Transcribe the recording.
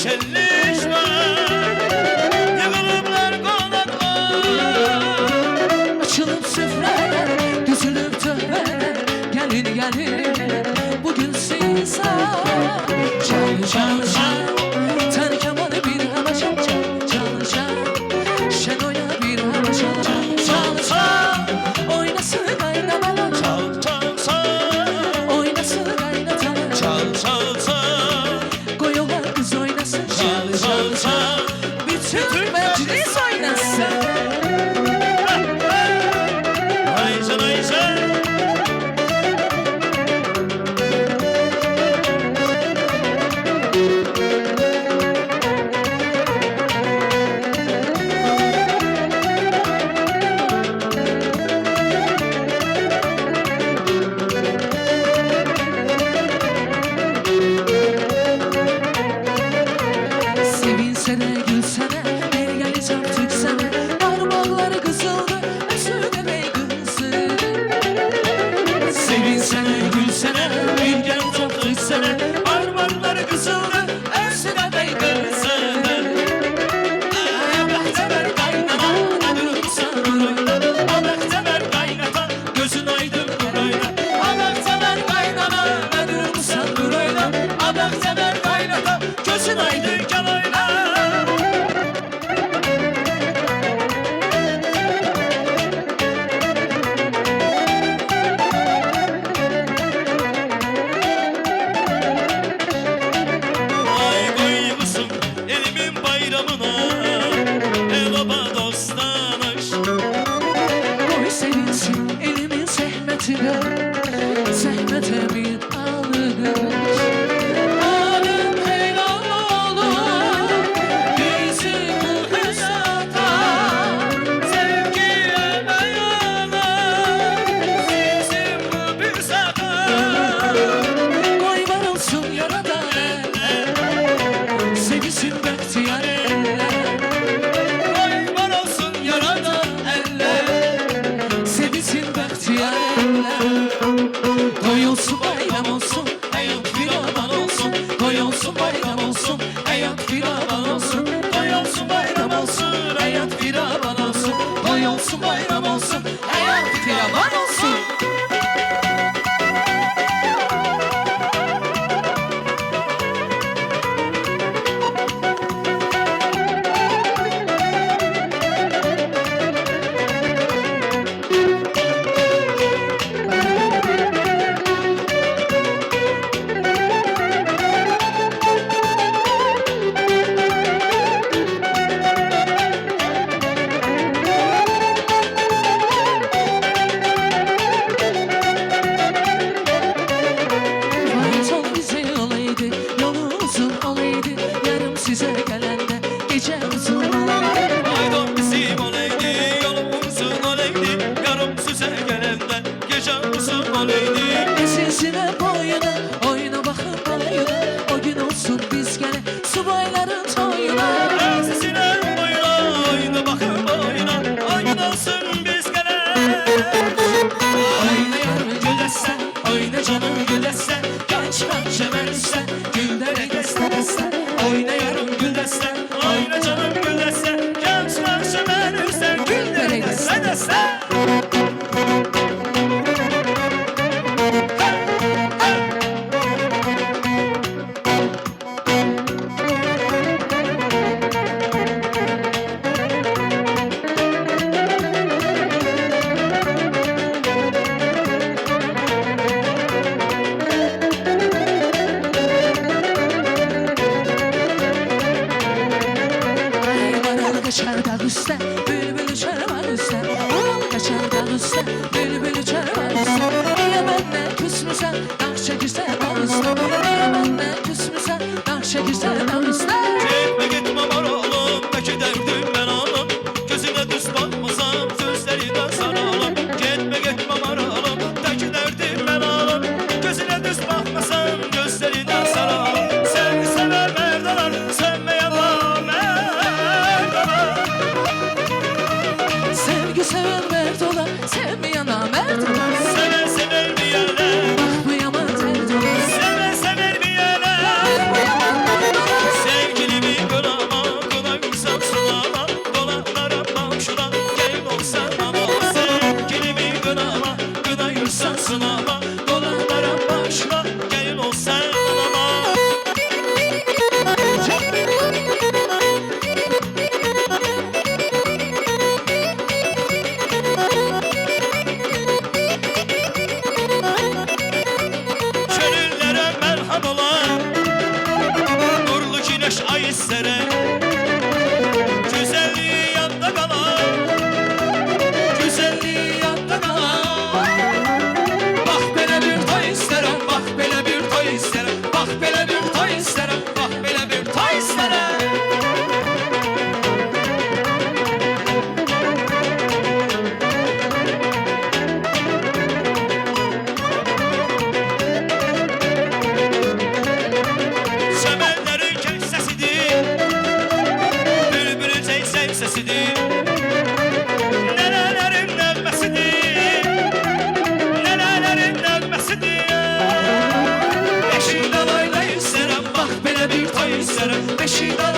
şenlik var. Yığılıblar qonaqlar, açılıb süfrələr, düzülüb töhbələr. Gəlin, gəlin, bugün sizə çal, çal, çal. Tən kamanı bir hava çal, çal, çal, çal. Şən oyna bir hava çal, çal, çal, çal. Oynasın qaynamalar, çal, çal, çal. oynasın qaynatalar, Çal, çal, çal. qoyular qız oynasın, çal, çal, çal. Bütün məclis oynasın. Ayşen, Ayşen. Sevinsene, gülsene, bir yayı çarptık sana. Parmakları kızıldı, üstüne bey kızı. Sevinsene, gülsene, bir yayı çarptık sana. Parmakları kızıldı, üstüne bey kızı. Abahteber kaynana, durursan oyna. Abahteber kaynata, gözün aydın oyna. Abahteber kaynana, durursan oyna. Abahteber kaynata, gözün aydın oyna. Ay koymuşum elimin bayramına, el baba dost tanış. Koy sevinsin elimin zəhmətinə, zəhmətə min alış. Aləm helal olur bizim bu hüsata, Sevgi emeğine bizim bu bir sata. qoy var olsun yaradan eller, sevinsin bəxtiyar eller. Var olsun yaradan Eller, sevinsin bəxtiyar eller. Qoy olsun bayram olsun, həyat bir aman olsun. Qoy olsun bayram olsun, həyat bir aman olsun. Qoy olsun bayram olsun, həyat bir aman olsun. Qoy olsun bayram olsun, həyat bir aman olsun. Vay son bize olaydı, yolu uzun olaydı. Yarım size gelende gece uzun olaydı. Aydın bizim olaydı, yolumuzun olaydı. Yarım süze gelenden gece uzun olaydı. Esesine boyuna, oyuna bakın boyuna. O gün olsun biz gene subayların toyuna. Sesine boyuna, oyuna bakın boyuna. Oyun olsun biz gene. Oyna yarım gülessen, oyna canım gülessen. Genç bence bensen, günlere destenessen. Oyna yarım gül desten, oyna canım gül desten. Gençler şemerürsen, gülleri desen desen. Maral kaçar dağ üstte, bülbül uçar var üstte. Maral kaçar dağ üstte, bülbül uçar var üstte. Niye benden küsmüsen, dağ çekirsen dağ üstte. Niye benden küsmüsen, dağ çekirsen dağ üstte. Gitme gitme var oğlum, belki derdim ben oğlum. Gözüne düz bakmasam, sözlerinden saralım. Gitme gitme var oğlum, belki derdim ben oğlum. Gözüne düz bakmasam, gözlerinden saralım. Sevgi sever merdalar, sevmeyen namerdalar. Sevgi seven mert ola, sevmeyen namert ola. Sever sever bir yerler, Bak bu yaman dert ola. sever sever bir yerler. Bak bu yaman dert ola. Sevgili istərəm Gözəlliyi yadda qalar Güzelliği yadda kalan Bak belə bir toy isterim Bak belə bir toy isterim Bak belə bir toy isterim Bak belə bir toy isterim Çəmənlərin kək səsidir Bülbülün çək səsidir Nənələrin nəğməsidir Nənələrin nəğməsidir Beşiğdə layla istərəm Bak belə bir toy isterim Beşiğdə